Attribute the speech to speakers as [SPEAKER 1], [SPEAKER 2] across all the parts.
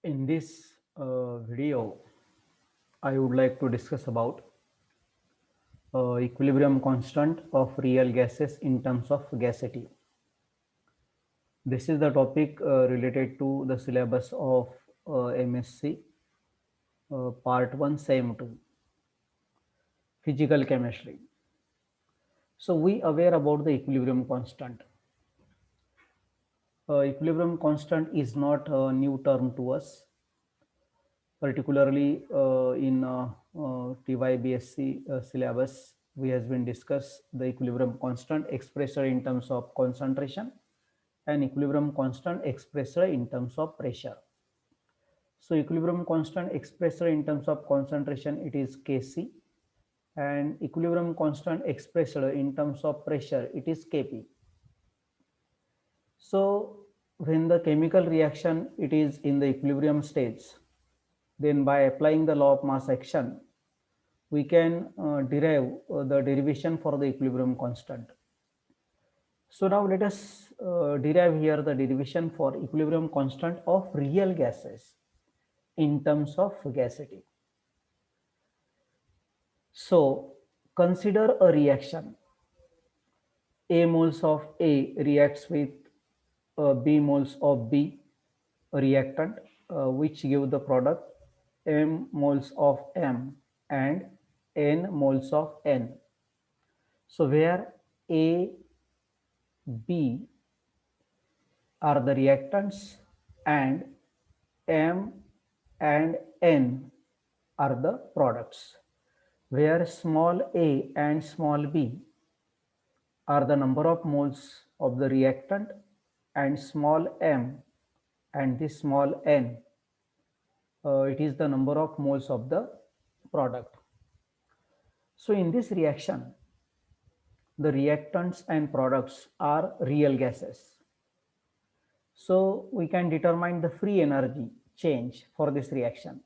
[SPEAKER 1] In this video, I would like to discuss about equilibrium constant of real gases in terms of gasity. This is the topic related to the syllabus of MSc Part 1 SEM 2 Physical Chemistry. So we aware about the equilibrium constant. Equilibrium constant is not a new term to us, particularly in TYBSc syllabus. We has been discussed the equilibrium constant expressed in terms of concentration and equilibrium constant expressed in terms of pressure. So equilibrium constant expressed in terms of concentration, it is Kc, and equilibrium constant expressed in terms of pressure, it is Kp. So when the chemical reaction it is in the equilibrium stage, then by applying the law of mass action, we can derive the derivation for the equilibrium constant. So now let us derive here the derivation for equilibrium constant of real gases in terms of gasity. So consider a reaction. A moles of A reacts with B moles of B reactant, which give the product M moles of M and N moles of N. So where A, B are the reactants and M and N are the products, where small a and small b are the number of moles of the reactant and small m and this small n, it is the number of moles of the product. So in this reaction, the reactants and products are real gases. So we can determine the free energy change for this reaction.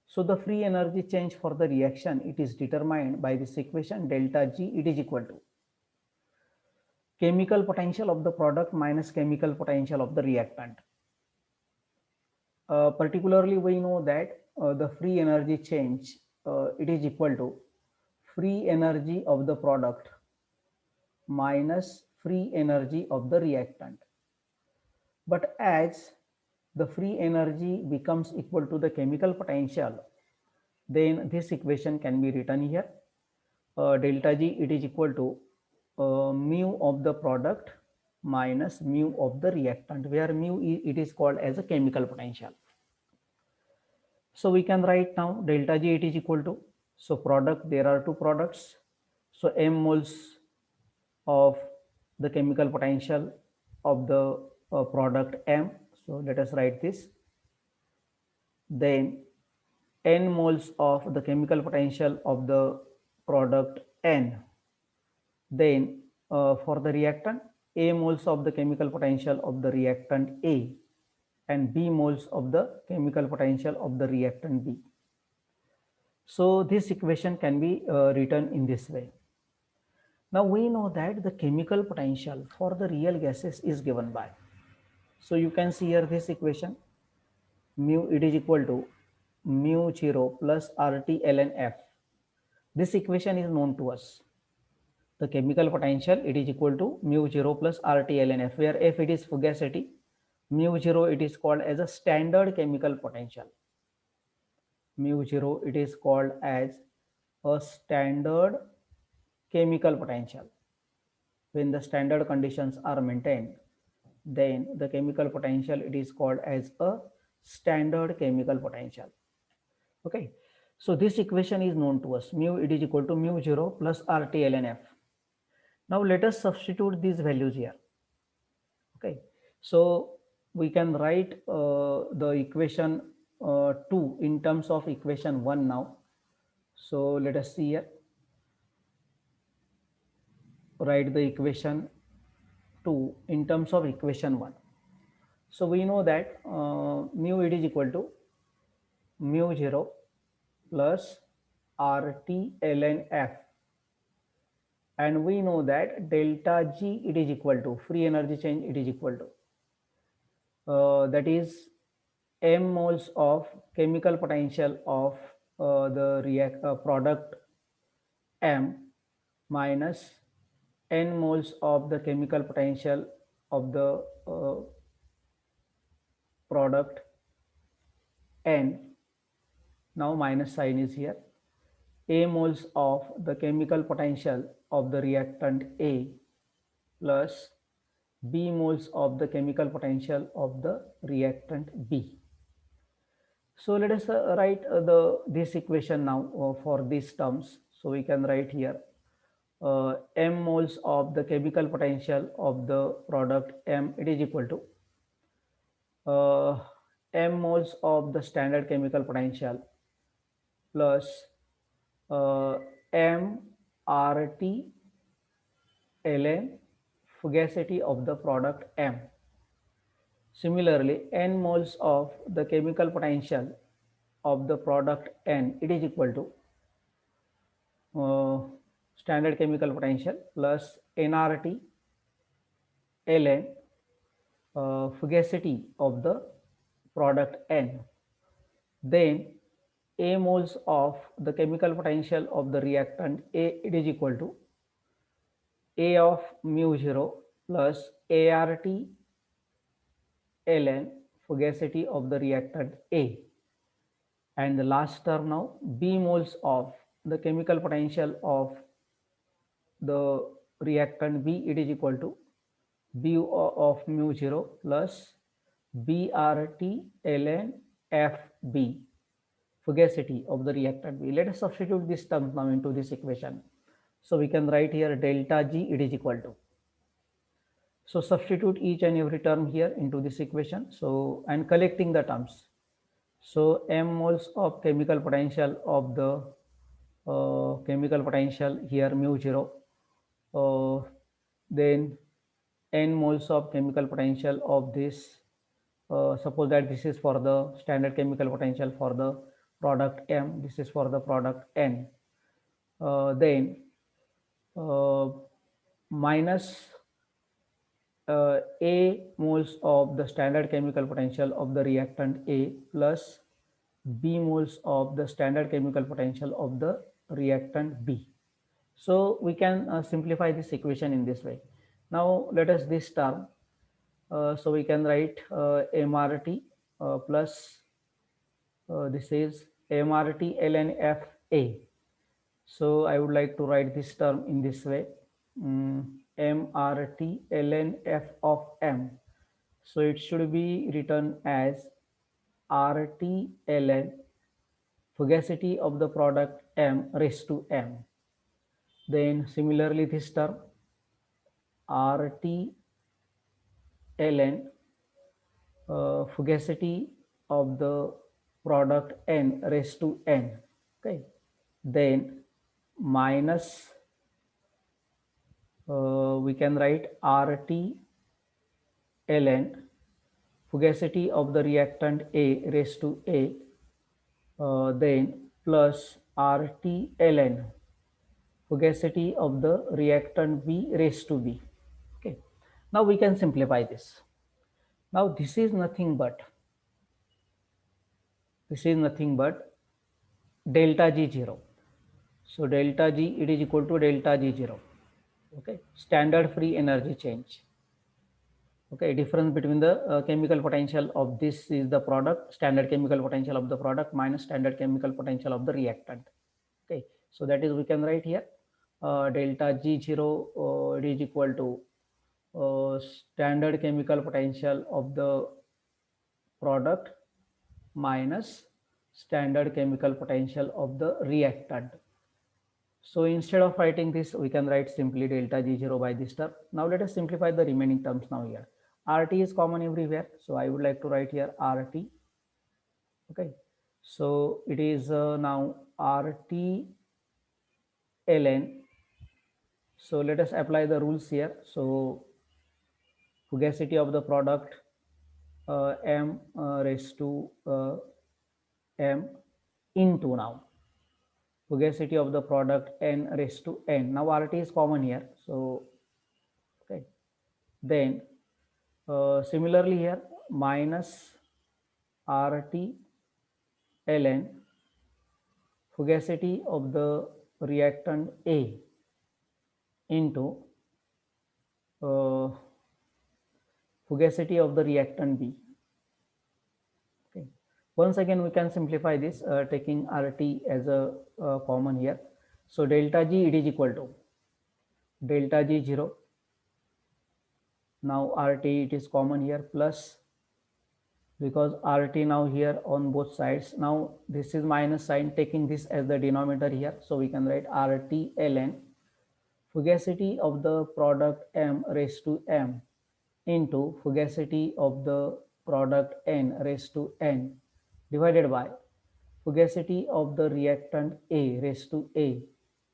[SPEAKER 1] So the free energy change for the reaction, it is determined by this equation delta G, it is equal to chemical potential of the product minus chemical potential of the reactant. Particularly we know that the free energy change, it is equal to free energy of the product minus free energy of the reactant. But as the free energy becomes equal to the chemical potential, then this equation can be written here. Delta G, it is equal to mu of the product minus mu of the reactant, where mu it is called as a chemical potential. So we can write now delta G, it is equal to, so product, there are two products, so M moles of the chemical potential of the product M. So let us write this. Then N moles of the chemical potential of the product N. Then for the reactant, A moles of the chemical potential of the reactant A and B moles of the chemical potential of the reactant B. So this equation can be written in this way. Now we know that the chemical potential for the real gases is given by. So you can see here this equation, mu it is equal to mu 0 plus RT ln F. This equation is known to us. The chemical potential, it is equal to mu 0 plus RT ln F, where F it is fugacity, mu 0 it is called as a standard chemical potential. Mu 0 it is called as a standard chemical potential. When the standard conditions are maintained, then the chemical potential it is called as a standard chemical potential. Okay, so this equation is known to us. Mu it is equal to mu 0 plus RT ln F. Now let us substitute these values here. Okay, so we can write the equation 2 in terms of equation 1 now. So let us see here. Write the equation 2 in terms of equation 1. So we know that mu it is equal to mu 0 plus RT ln F, and we know that delta G it is equal to free energy change, it is equal to that is m moles of chemical potential of the product m minus n moles of the chemical potential of the product n. Now minus sign is here. A moles of the chemical potential of the reactant A plus B moles of the chemical potential of the reactant B. So let us write this equation now for these terms. So we can write here m moles of the chemical potential of the product M, it is equal to m moles of the standard chemical potential plus m RT ln fugacity of the product M. Similarly, n moles of the chemical potential of the product N, it is equal to standard chemical potential plus nRT ln fugacity of the product N. Then A moles of the chemical potential of the reactant A, it is equal to A of mu 0 plus ART ln fugacity of the reactant A. And the last term now, B moles of the chemical potential of the reactant B, it is equal to B of mu 0 plus BRT ln FB, fugacity of the reactant B. Let us substitute this term now into this equation. So we can write here delta G, it is equal to. So substitute each and every term here into this equation. So, and collecting the terms. So m moles of chemical potential of the chemical potential here mu 0, then n moles of chemical potential of this, suppose that this is for the standard chemical potential for the product M, this is for the product N, then minus A moles of the standard chemical potential of the reactant A plus B moles of the standard chemical potential of the reactant B. So we can simplify this equation in this way. Now let us this term. So we can write MRT plus this is MRT ln FA. So I would like to write this term in this way. MRT ln F of M. So it should be written as RT ln fugacity of the product M raised to M. Then similarly this term RT ln fugacity of the product N raised to N. Okay. Then minus we can write RT ln fugacity of the reactant A raised to A, then plus RT ln fugacity of the reactant B raised to B. Okay. Now we can simplify this. Now this is nothing but delta G0. So delta G, it is equal to delta G0. Okay, standard free energy change. Okay, difference between the chemical potential of this is the product, standard chemical potential of the product minus standard chemical potential of the reactant. Okay, so that is we can write here delta G0 it is equal to standard chemical potential of the product minus standard chemical potential of the reactant. So instead of writing this, we can write simply delta G0 by this term. Now let us simplify the remaining terms now here. RT is common everywhere. So I would like to write here RT. Okay. So it is now RT ln. So let us apply the rules here. So fugacity of the product M raised to M into now fugacity of the product N raised to N. Now RT is common here. So okay. Then similarly here minus RT ln fugacity of the reactant A into fugacity of the reactant B. Okay. Once again, we can simplify this taking RT as a common here. So delta G, it is equal to delta G 0. Now RT, it is common here, plus, because RT now here on both sides. Now this is minus sign, taking this as the denominator here. So we can write RT ln fugacity of the product M raised to M into fugacity of the product N raised to N divided by fugacity of the reactant A raised to A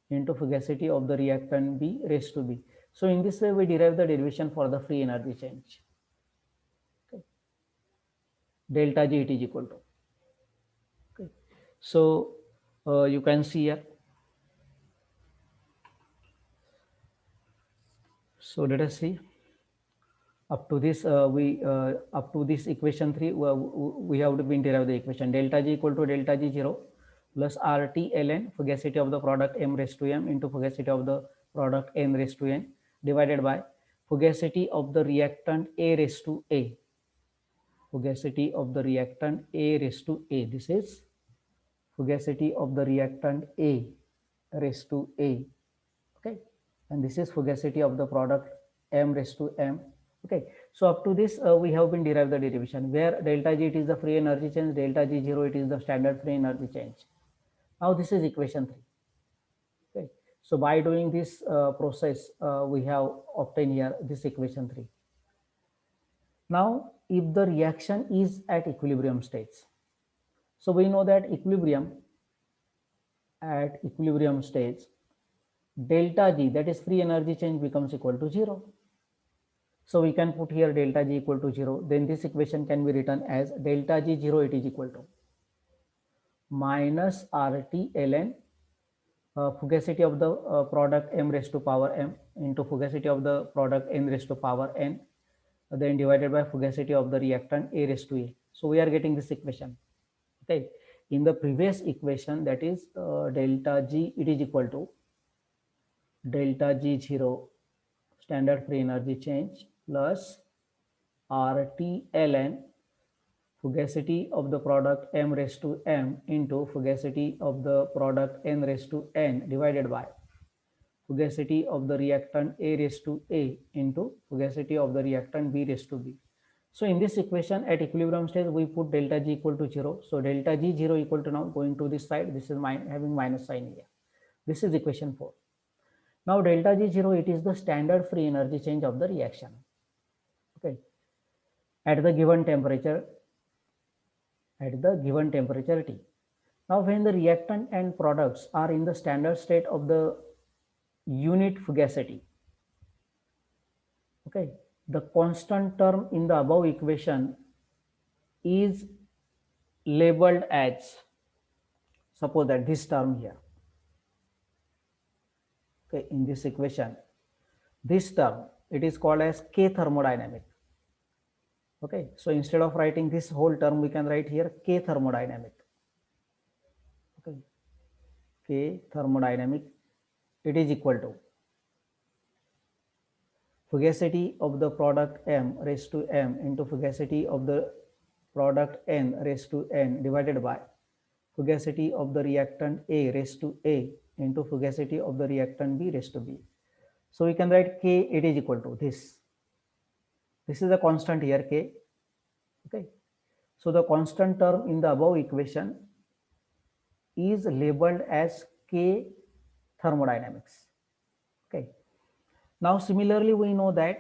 [SPEAKER 1] into fugacity of the reactant B raised to B. So in this way, we derive the derivation for the free energy change. Okay. Delta G, it is equal to. Okay. So you can see here. So let us see. Up to this, up to this equation 3, we have been derived the equation delta G equal to delta G 0 plus RT ln fugacity of the product M raised to M into fugacity of the product N raised to N divided by fugacity of the reactant A raised to A. Fugacity of the reactant A raised to A. This is fugacity of the reactant A raised to A. Okay. And this is fugacity of the product M raised to M. Okay. So up to this, we have been derived the derivation where delta G, it is the free energy change, delta G 0, it is the standard free energy change. Now this is equation 3. Okay. So by doing this process, we have obtained here this equation 3. Now, if the reaction is at equilibrium states, so we know that at equilibrium states, delta G, that is free energy change, becomes equal to 0. So we can put here delta G equal to 0. Then this equation can be written as delta G 0, it is equal to minus RT ln fugacity of the product M raised to power M into fugacity of the product N raised to power N, then divided by fugacity of the reactant A raised to A. So we are getting this equation. Okay. In the previous equation, that is delta G, it is equal to delta G 0 standard free energy change plus RT ln fugacity of the product M raised to M into fugacity of the product N raised to N divided by fugacity of the reactant A raised to A into fugacity of the reactant B raised to B. So in this equation at equilibrium state, we put delta G equal to 0. So delta G 0 equal to, now going to this side, this is having minus sign here. This is equation 4. Now delta G 0, it is the standard free energy change of the reaction. Okay. At the given temperature, T. Now when the reactant and products are in the standard state of the unit fugacity, okay, the constant term in the above equation is labeled as, suppose that this term here, okay, in this equation, this term, it is called as K thermodynamic. Okay, so instead of writing this whole term, we can write here K thermodynamic. Okay, K thermodynamic, it is equal to fugacity of the product M raised to M into fugacity of the product N raised to N divided by fugacity of the reactant A raised to A into fugacity of the reactant B raised to B. So we can write K, it is equal to this. This is a constant here, K. Okay. So the constant term in the above equation is labeled as K thermodynamics. Okay. Now similarly, we know that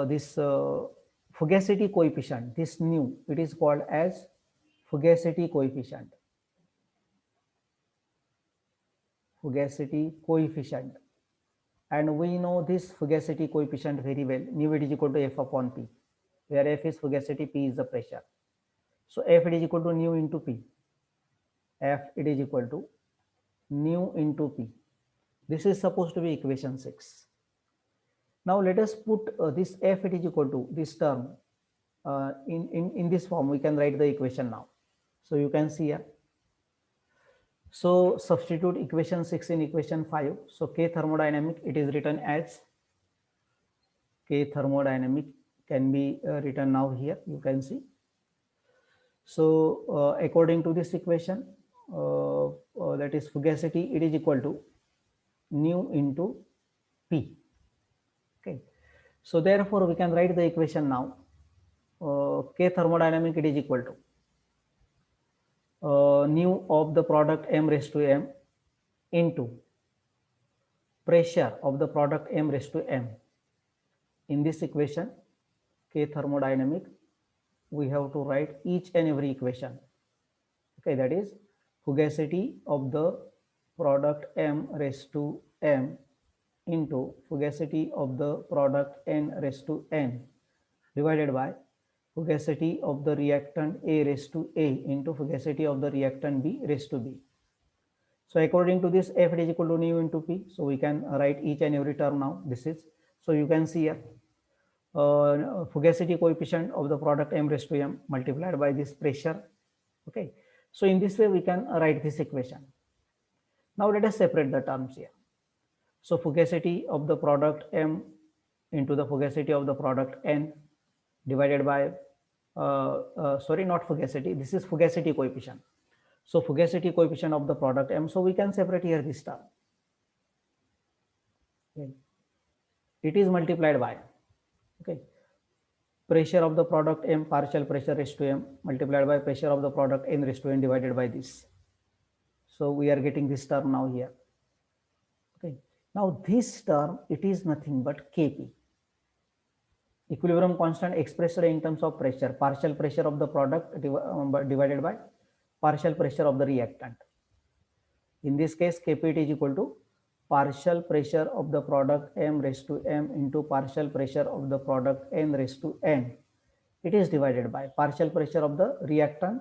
[SPEAKER 1] this fugacity coefficient, this nu, it is called as fugacity coefficient. Fugacity coefficient. And we know this fugacity coefficient very well. Nu, it is equal to F upon P, where F is fugacity, P is the pressure. So F, it is equal to nu into P. F, it is equal to nu into P. This is supposed to be equation 6. Now let us put this F, it is equal to this term in this form we can write the equation now. So you can see here. So substitute equation 6 in equation 5. So K thermodynamic, it is written as K thermodynamic can be written now here, you can see. So according to this equation, that is fugacity, it is equal to nu into P. Okay. So therefore we can write the equation now. K thermodynamic, it is equal to nu of the product m raised to m into pressure of the product m raised to m. In this equation, K thermodynamic, we have to write each and every equation. Okay, that is fugacity of the product m raised to m into fugacity of the product n raised to n divided by fugacity of the reactant A raised to A into fugacity of the reactant B raised to B. So according to this, F is equal to nu into P. So we can write each and every term now. This is, so you can see here, fugacity coefficient of the product m raised to m multiplied by this pressure. Okay. So in this way, we can write this equation. Now let us separate the terms here. So fugacity of the product m into the fugacity of the product n divided by, sorry, not fugacity, this is fugacity coefficient. So fugacity coefficient of the product m, so we can separate here this term. Okay. It is multiplied by, okay, pressure of the product m partial pressure raised to m multiplied by pressure of the product n raised to n divided by this. So we are getting this term now here. Okay. Now this term, it is nothing but Kp. Equilibrium constant expressed in terms of pressure, partial pressure of the product divided by partial pressure of the reactant. In this case, Kp is equal to partial pressure of the product m raised to m into partial pressure of the product n raised to n. It is divided by partial pressure of the reactant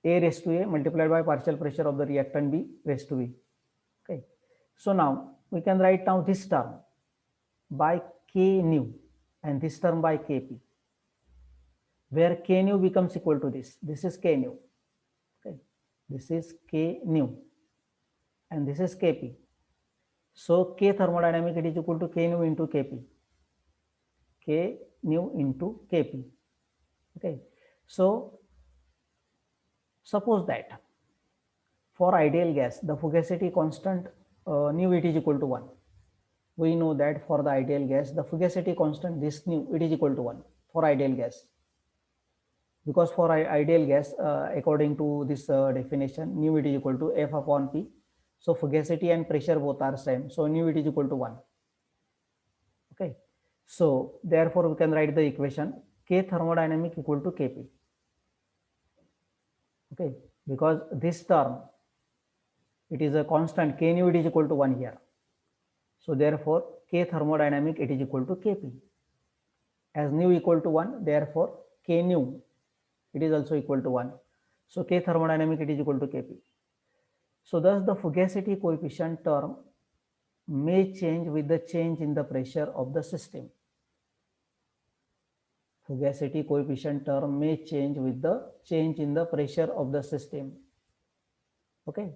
[SPEAKER 1] A raised to A multiplied by partial pressure of the reactant B raised to B. Okay. So now we can write down this term by K nu and this term by Kp, where K nu becomes equal to this. This is K nu. Okay. This is K nu and this is Kp. So K thermodynamic, it is equal to K nu into Kp. K nu into Kp. Okay. So suppose that for ideal gas, the fugacity constant nu it is equal to 1. We know that for the ideal gas, the fugacity constant, this nu, it is equal to 1 for ideal gas. Because for ideal gas, according to this definition, nu it is equal to F upon P. So fugacity and pressure both are same. So nu it is equal to 1. Okay. So therefore we can write the equation K thermodynamic equal to Kp. Okay. Because this term, it is a constant, K nu it is equal to 1 here. So therefore K thermodynamic, it is equal to Kp. As nu equal to 1, therefore K nu, it is also equal to 1. So K thermodynamic, it is equal to Kp. So thus the fugacity coefficient term may change with the change in the pressure of the system. Fugacity coefficient term may change with the change in the pressure of the system. Okay.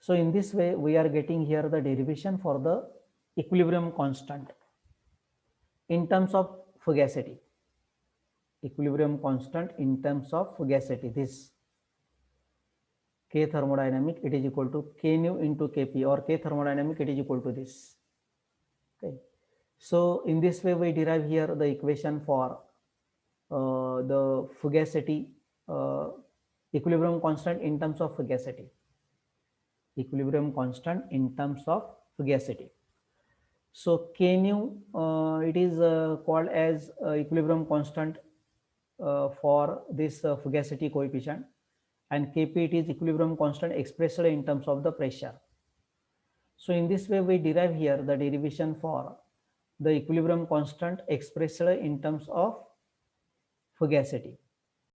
[SPEAKER 1] So in this way, we are getting here the derivation for the equilibrium constant in terms of fugacity. Equilibrium constant in terms of fugacity. This K thermodynamic, it is equal to K nu into Kp, or K thermodynamic, it is equal to this. Okay. So in this way, we derive here the equation for the fugacity, equilibrium constant in terms of fugacity. Equilibrium constant in terms of fugacity. So K nu, it is called as equilibrium constant for this fugacity coefficient, and Kp, it is equilibrium constant expressed in terms of the pressure. So in this way, we derive here the derivation for the equilibrium constant expressed in terms of fugacity.